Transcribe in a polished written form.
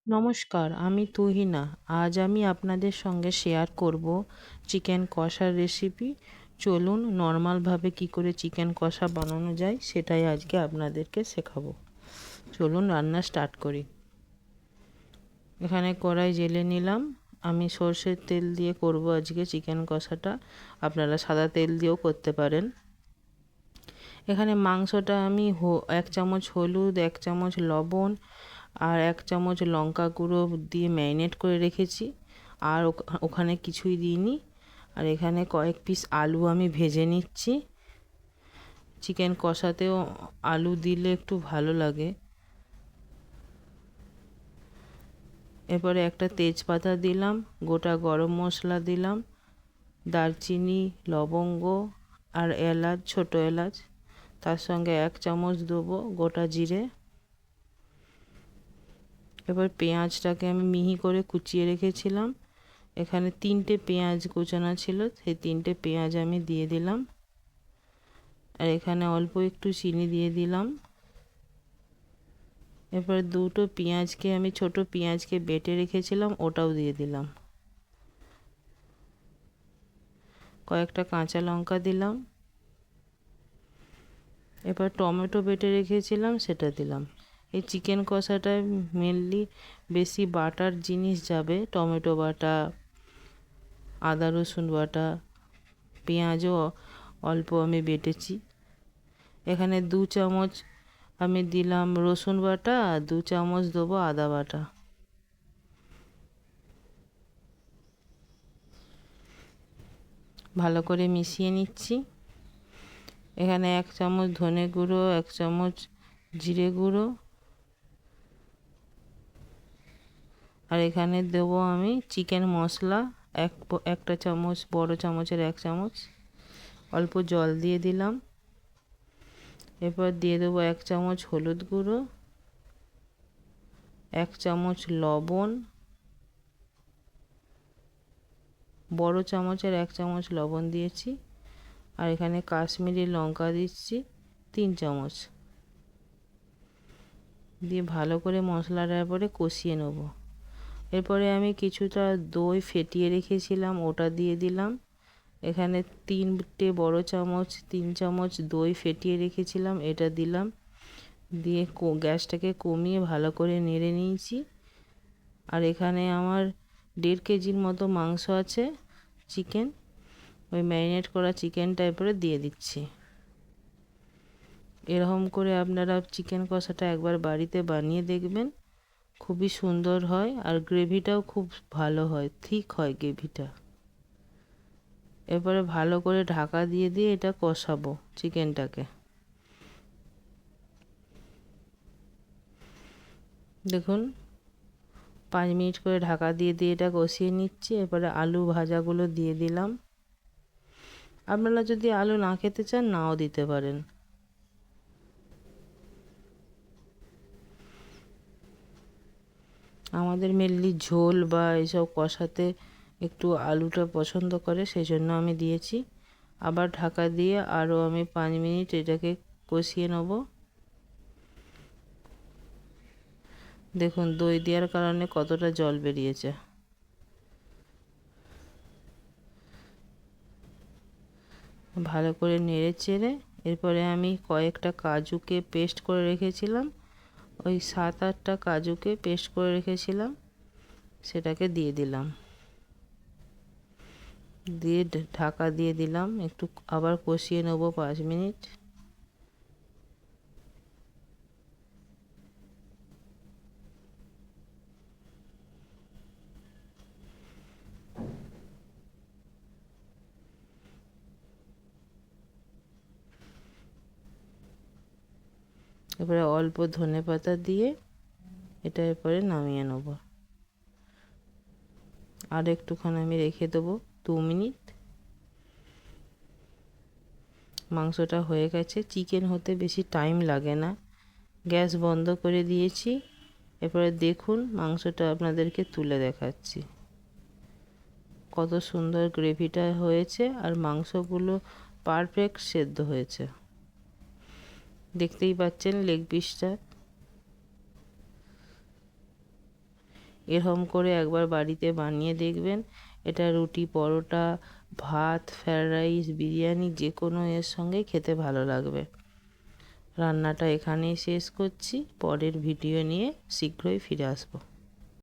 নমস্কার, আমি তুহিনা। আজ আমি আপনাদের সঙ্গে শেয়ার করব চিকেন কষার রেসিপি। চলুন নর্মালভাবে কি করে চিকেন কষা বানানো যায় সেটাই আজকে আপনাদেরকে শেখাবো। চলুন রান্না স্টার্ট করি। এখানে কড়াই জেলে নিলাম। আমি সর্ষের তেল দিয়ে করব আজকে চিকেন কষাটা। আপনারা সাদা তেল দিয়েও করতে পারেন। এখানে মাংসটা আমি 1 চামচ হলুদ, 1 চামচ লবণ আর 1 চামচ লঙ্কা গুঁড়ো দিয়ে ম্যারিনেট করে রেখেছি। আর ওখানে কিছুই দিইনি। আর এখানে কয়েক পিস আলু আমি ভেজে নিচ্ছি। চিকেন কষাতেও আলু দিলে একটু ভালো লাগে। এরপরে একটা তেজপাতা দিলাম, গোটা গরম মশলা দিলাম, দারচিনি, লবঙ্গ আর এলাচ, ছোটো এলাচ। তার সঙ্গে 1 চামচ দেবো গোটা জিরে। এবার পেঁয়াজটাকে আমি মিহি করে কুচিয়ে রেখেছিলাম। এখানে 3টে পেঁয়াজ কুচানো ছিল, সেই 3টে পেঁয়াজ আমি দিয়ে দিলাম। আর এখানে অল্প একটু চিনি দিয়ে দিলাম। এবার দুটো পেঁয়াজকে আমি ছোট পেঁয়াজকে বেটে রেখেছিলাম, ওটাও দিয়ে দিলাম। কয়েকটা কাঁচা লঙ্কা দিলাম। এবার টমেটো বেটে রেখেছিলাম, সেটা দিলাম। এই চিকেন কষাটায় মেনলি বেশি বাটার জিনিস যাবে, টমেটো বাটা, আদা রসুন বাটা, পেঁয়াজও অল্প আমি বেটেছি। এখানে 2 চামচ আমি দিলাম রসুন বাটা আর 2 চামচ দেবো আদা বাটা। ভালো করে মিশিয়ে নিচ্ছি। এখানে 1 চামচ ধনে গুঁড়ো, 1 চামচ জিরে গুঁড়ো আর এখানে দেবো আমি চিকেন মশলা একটা চামচ, বড় চামচের 1 চামচ। অল্প জল দিয়ে দিলাম। এরপর দিয়ে দেবো 1 চামচ হলুদ গুঁড়ো, 1 চামচ লবণ, বড় চামচের 1 চামচ লবণ দিয়েছি। আর এখানে কাশ্মীরি লঙ্কা দিচ্ছি 3 চামচ। দিয়ে ভালো করে মশলাটা এরপরে কষিয়ে নেব। এরপরে আমি কিছুটা দই ফেটিয়ে রেখেছিলাম, ওটা দিয়ে দিলাম। এখানে 3টে বড় চামচ, 3 চামচ দই ফেটিয়ে রেখেছিলাম, এটা দিলাম। দিয়ে গ্যাসটাকে কমিয়ে ভালো করে নেড়ে নিয়েছি। আর এখানে আমার 1.5 কেজির মতো মাংস আছে, চিকেন। ওই ম্যারিনেট করা চিকেনটা এরপরে দিয়ে দিচ্ছি। এরকম করে আপনারা চিকেন কষাটা একবার বাড়িতে বানিয়ে দেখবেন, খুবই সুন্দর হয়। আর গ্রেভিটাও খুব ভালো হয়, থিক হয় গ্রেভিটা। এরপরে ভালো করে ঢাকা দিয়ে দিয়ে এটা কষাবো চিকেনটাকে। দেখুন 5 মিনিট করে ঢাকা দিয়ে দিয়ে এটা কষিয়ে নিচ্ছি। এরপরে আলু ভাজাগুলো দিয়ে দিলাম। আপনারা যদি আলু না খেতে চান নাও দিতে পারেন। আমাদের মেনলি ঝোল বা এইসব কষাতে একটু আলুটা পছন্দ করে, সেই জন্য আমি দিয়েছি। আবার ঢাকা দিয়ে আরও আমি 5 মিনিট এটাকে কষিয়ে নেব। দেখুন দই দেওয়ার কারণে কতটা জল বেরিয়েছে। ভালো করে নেড়ে চেড়ে এরপরে আমি কয়েকটা কাজুকে পেস্ট করে রেখেছিলাম, ওই 7-8টা কাজুকে পেস্ট করে রেখেছিলাম, সেটাকে দিয়ে দিলাম। দিয়ে ঢাকা দিয়ে দিলাম, একটু আবার কষিয়ে নেব 5 মিনিট। এবারে অল্প ধনেপাতা দিয়ে এটা এরপরে নামিয়ে নেব। আর একটুখানি আমি রেখে দেবো 2 মিনিট। মাংসটা হয়ে গেছে। চিকেন হতে বেশি টাইম লাগে না। গ্যাস বন্ধ করে দিয়েছি। এরপরে দেখুন মাংসটা আপনাদেরকে তুলে দেখাচ্ছি, কত সুন্দর গ্রেভিটা হয়েছে আর মাংসগুলো পারফেক্ট সেদ্ধ হয়েছে। দেখতেই পাচ্ছেন লেগ পিসটা। এরকম করে একবার বাড়িতে বানিয়ে দেখবেন। এটা রুটি, পরোটা, ভাত, ফ্রায়েড রাইস, বিরিয়ানি যে কোনো এর সঙ্গেই খেতে ভালো লাগবে। রান্নাটা এখানেই শেষ করছি। পরের ভিডিও নিয়ে শীঘ্রই ফিরে আসবো।